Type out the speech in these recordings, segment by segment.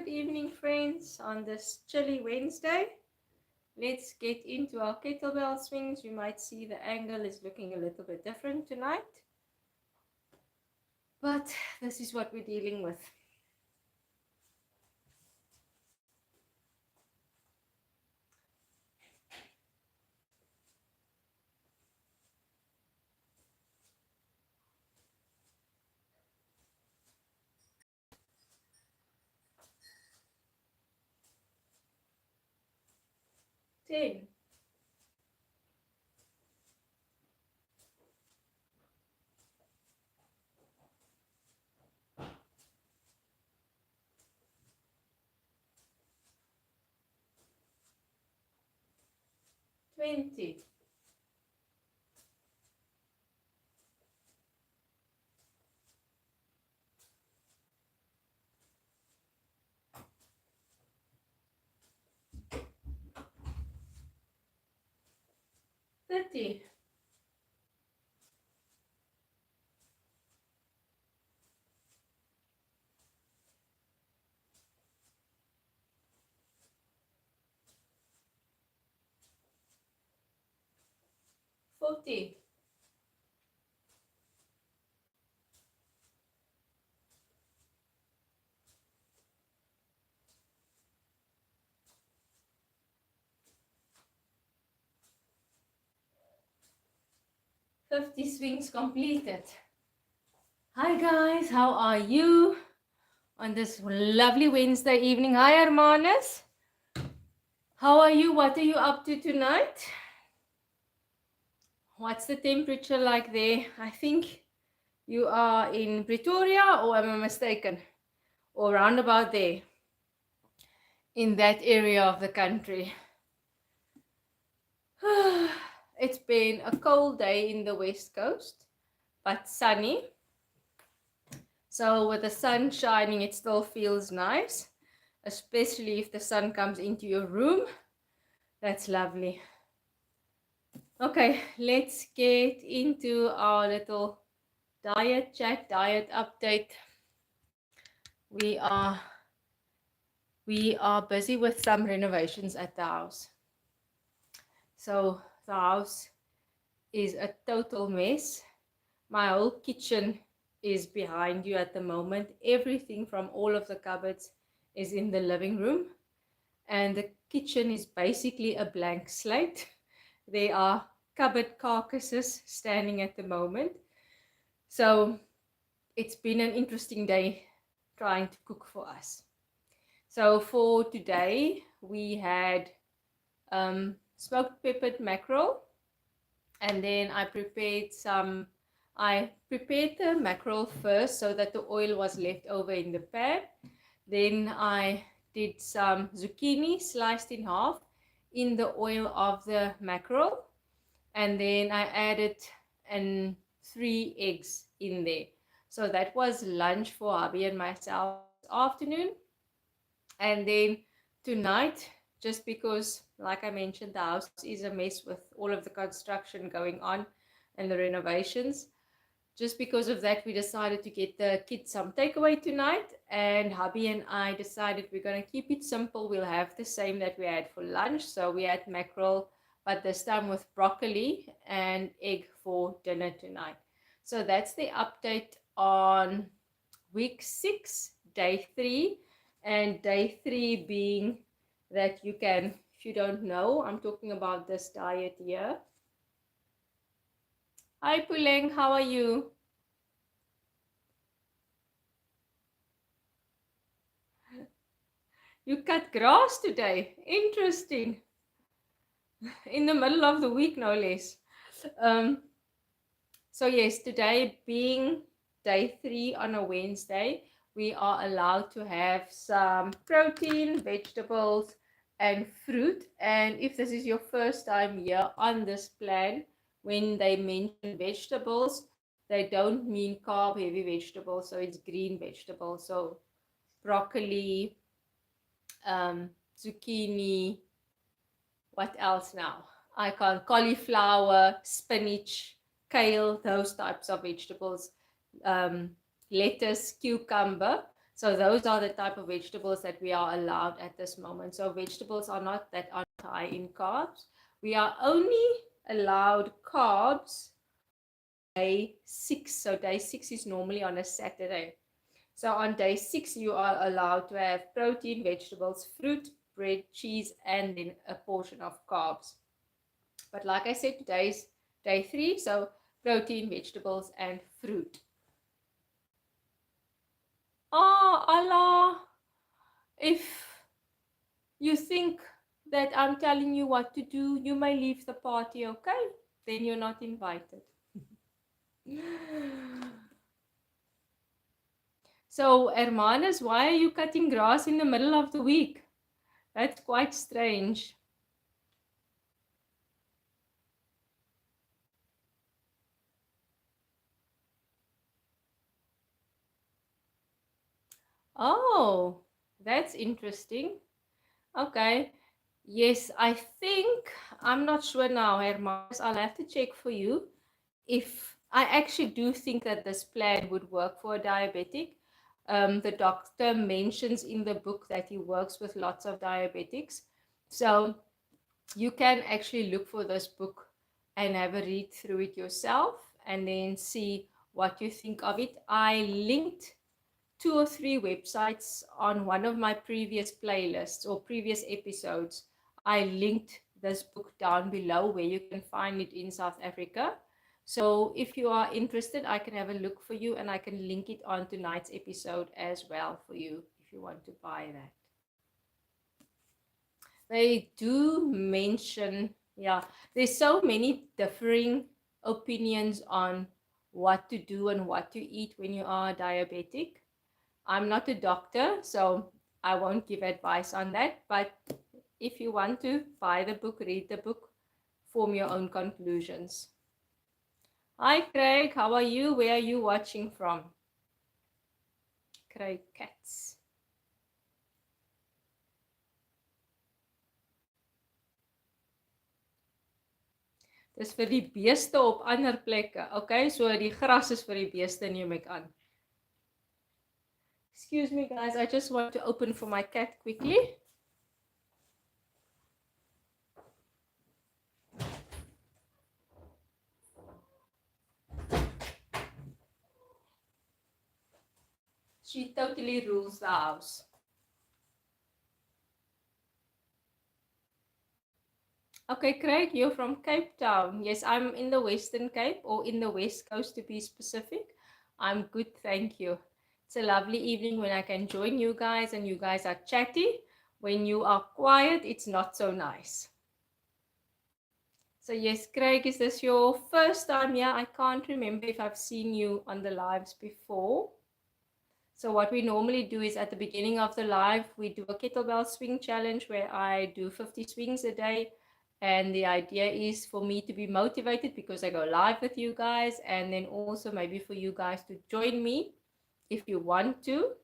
Good evening, friends, on this chilly Wednesday. Let's get into our kettlebell swings. You might see the angle is looking a little bit different tonight, but this is what we're dealing with. Ten, 20, 30, 40, 50 swings completed. Hi guys, how are you on this lovely Wednesday evening? Hi Hermanus, how are you? What are you up to tonight? What's the temperature like there? I think you are in Pretoria, or am I mistaken? Or round about there, in that area of the country. It's been a cold day in the West Coast, but sunny. So with the sun shining, it still feels nice, especially if the sun comes into your room. That's lovely. Okay, let's get into our little diet chat, diet update. We are busy with some renovations at the house. So the house is a total mess. My whole kitchen is behind you at the moment. Everything from all of the cupboards is in the living room, and the kitchen is basically a blank slate. There are cupboard carcasses standing at the moment. So it's been an interesting day trying to cook for us. So for today, we had smoked peppered mackerel, and then I prepared the mackerel first so that the oil was left over in the pan. Then I did some zucchini sliced in half in the oil of the mackerel, and then I added 3 eggs in there. So that was lunch for hubby and myself this afternoon. And then tonight, just because, like I mentioned, the house is a mess with all of the construction going on and the renovations. Just because of that, we decided to get the kids some takeaway tonight, and hubby and I decided we're going to keep it simple. We'll have the same that we had for lunch. So we had mackerel, but this time with broccoli and egg for dinner tonight. So that's the update on week 6, day 3. And day 3 being that you can, if you don't know, I'm talking about this diet here. Hi Puleng, how are you? You cut grass today. Interesting. In the middle of the week, no less. So yes, today being day 3 on a Wednesday, we are allowed to have some protein, vegetables, and fruit. And if this is your first time here on this plan, when they mention vegetables, they don't mean carb heavy vegetables, so it's green vegetables. So broccoli, zucchini, what else now? I can't, cauliflower, spinach, kale, those types of vegetables, lettuce, cucumber. So those are the type of vegetables that we are allowed at this moment. So vegetables are not that are high in carbs. We are only allowed carbs day 6. So day 6 is normally on a Saturday. So on day 6, you are allowed to have protein, vegetables, fruit, bread, cheese, and then a portion of carbs. But like I said, today's day 3, so protein, vegetables, and fruit. Oh, Allah, if you think that I'm telling you what to do, you may leave the party, okay? Then you're not invited. So, Hermanus, why are you cutting grass in the middle of the week? That's quite strange. Oh, that's interesting. Okay. Yes, I think, I'm not sure now, Hermanus. I'll have to check for you. If I actually do think that this plan would work for a diabetic. The doctor mentions in the book that he works with lots of diabetics. So you can actually look for this book and have a read through it yourself and then see what you think of it. I linked 2 or 3 websites on one of my previous playlists or previous episodes. I linked this book down below where you can find it in South Africa. So if you are interested, I can have a look for you and I can link it on tonight's episode as well for you if you want to buy that. They do mention, yeah, there's so many differing opinions on what to do and what to eat when you are diabetic. I'm not a doctor, so I won't give advice on that. But if you want to, buy the book, read the book, form your own conclusions. Hi, Craig. How are you? Where are you watching from? Craig Cats. Dis vir die beeste op ander plekke. Okay, so die gras is vir die beeste, neem ek aan. Excuse me, guys. I just want to open for my cat quickly. She totally rules the house. Okay, Craig, you're from Cape Town. Yes, I'm in the Western Cape or in the West Coast to be specific. I'm good, thank you. It's a lovely evening when I can join you guys and you guys are chatty. When you are quiet, it's not so nice. So yes, Craig, is this your first time here? I can't remember if I've seen you on the lives before. So what we normally do is at the beginning of the live, we do a kettlebell swing challenge where I do 50 swings a day. And the idea is for me to be motivated because I go live with you guys, and then also maybe for you guys to join me if you want to.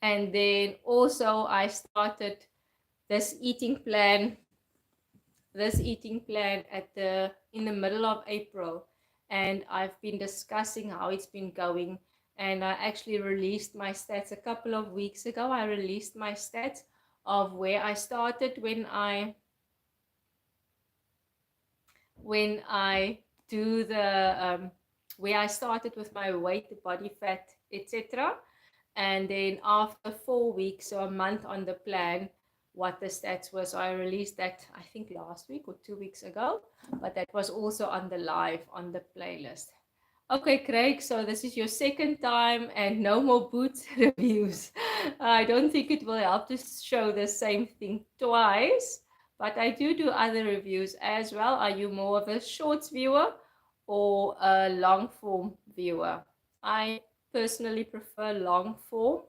And then also I started this eating plan in the middle of April, and I've been discussing how it's been going. And I actually released my stats a couple of weeks ago. I released my stats of where I started when I do the where I started with my weight, the body fat, etc. And then after 4 weeks or a month on the plan, what the stats were. So I released that, I think last week or 2 weeks ago, but that was also on the live on the playlist. Okay, Craig, so this is your second time and no more boots reviews. I don't think it will help to show the same thing twice, but I do other reviews as well. Are you more of a shorts viewer or a long form viewer? I personally prefer long form,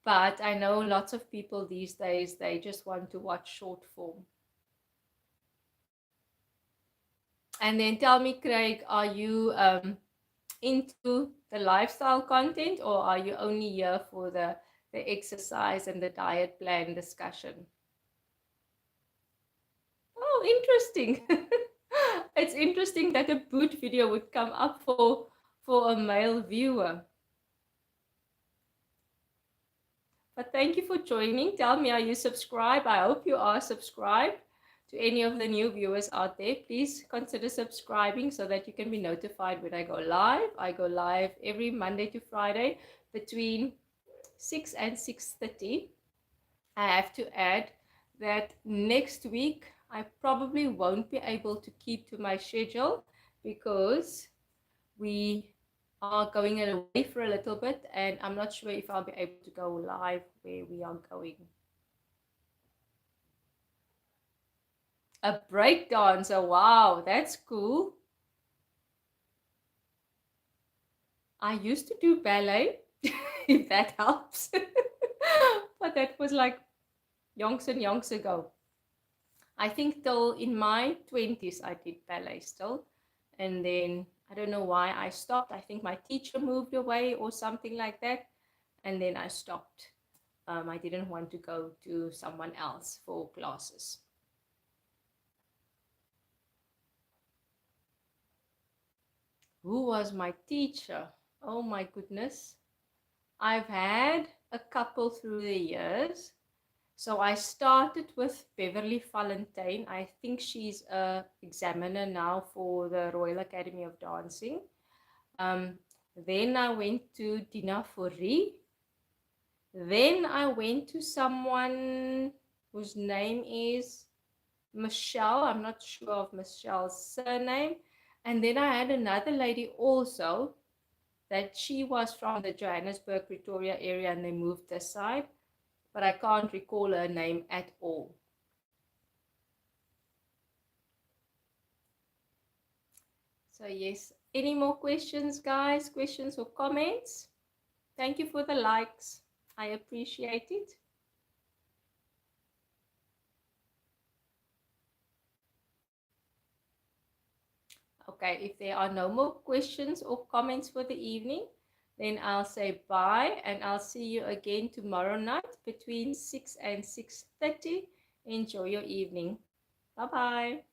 but I know lots of people these days, they just want to watch short form. And then tell me, Craig, are you into the lifestyle content, or are you only here for the exercise and the diet plan discussion? Oh, interesting. It's interesting that a boot video would come up for for a male viewer. But thank you for joining. Tell me, are you subscribed? I hope you are subscribed. To any of the new viewers out there, please consider subscribing so that you can be notified when I go live. I go live every Monday to Friday between 6 and 6:30. I have to add that next week I probably won't be able to keep to my schedule because we are going away for a little bit and I'm not sure if I'll be able to go live where we are going. A break dancer, wow, that's cool. I used to do ballet, if that helps. But that was like yonks and yonks ago. I think till in my 20s I did ballet still. And then I don't know why I stopped. I think my teacher moved away or something like that. And then I stopped. I didn't want to go to someone else for classes. Who was my teacher? Oh my goodness. I've had a couple through the years. So I started with Beverly Valentine. I think she's a examiner now for the Royal Academy of Dancing. Then I went to Dina Fourie. Then I went to someone whose name is Michelle. I'm not sure of Michelle's surname. And then I had another lady also that she was from the Johannesburg, Pretoria area and they moved this side. But I can't recall her name at all. So yes, any more questions, guys? Questions or comments? Thank you for the likes. I appreciate it. Okay, if there are no more questions or comments for the evening, then I'll say bye and I'll see you again tomorrow night between 6 and 6:30. Enjoy your evening. Bye-bye.